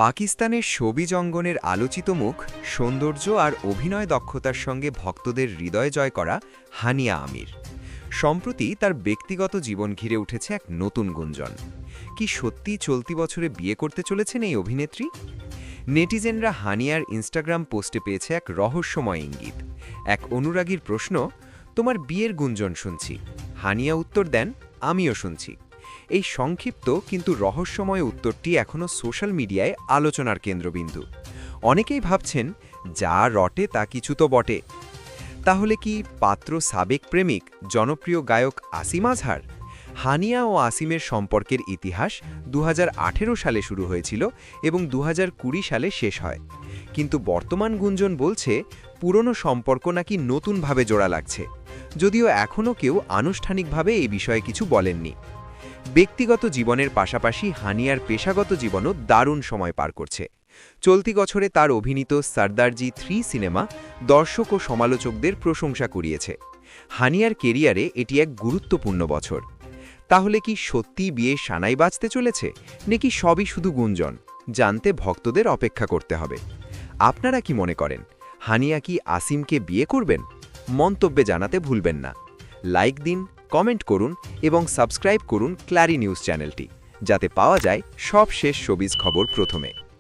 পাকিস্তানের শোবিজ অঙ্গনের আলোচিত মুখ, সৌন্দর্য আর অভিনয় দক্ষতার সঙ্গে ভক্তদের হৃদয় জয় করা হানিয়া আমির। সম্প্রতি তার ব্যক্তিগত জীবন ঘিরে উঠেছে এক নতুন গুঞ্জন। কি সত্যি চলতি বছরে বিয়ে করতে চলেছেন এই অভিনেত্রী? নেটিজেনরা হানিয়ার ইনস্টাগ্রাম পোস্টে পেয়েছে এক রহস্যময় ইঙ্গিত। এক অনুরাগীর প্রশ্ন, তোমার বিয়ের গুঞ্জন শুনছি। হানিয়া উত্তর দেন, আমিও শুনছি। এই সংক্ষিপ্ত কিন্তু রহস্যময় উত্তরটি এখনও সোশ্যাল মিডিয়ায় আলোচনার কেন্দ্রবিন্দু। অনেকেই ভাবছেন, যা রটে তা কিছু তো বটে। তাহলে কি পাত্র সাবেক প্রেমিক, জনপ্রিয় গায়ক আসিম আজহার? হানিয়া ও আসিমের সম্পর্কের ইতিহাস 2018 সালে শুরু হয়েছিল এবং 2020 সালে শেষ হয়। কিন্তু বর্তমান গুঞ্জন বলছে, পুরনো সম্পর্ক নাকি নতুনভাবে জোড়া লাগছে, যদিও এখনও কেউ আনুষ্ঠানিকভাবে এই বিষয়ে কিছু বলেননি। ব্যক্তিগত জীবনের পাশাপাশি হানিয়ার পেশাগত জীবনও দারুণ সময় পার করছে। চলতি বছরে তার অভিনীত সরদারজি 3 সিনেমা দর্শক ও সমালোচকদের প্রশংসা কুড়িয়েছে। হানিয়ার কেরিয়ারে এটি এক গুরুত্বপূর্ণ বছর। তাহলে কি সত্যি বিয়ে সানাই বাজতে চলেছে, নাকি সবই শুধু গুঞ্জন? জানতে ভক্তদের অপেক্ষা করতে হবে। আপনারা কি মনে করেন, হানিয়া কি আসিমকে বিয়ে করবেন? মন্তব্যে জানাতে ভুলবেন না। লাইক দিন, কমেন্ট করুন এবং সাবস্ক্রাইব করুন ক্লারি নিউজ চ্যানেলটি, যাতে পাওয়া যায় সব শেষ শোবিজ খবর প্রথমে।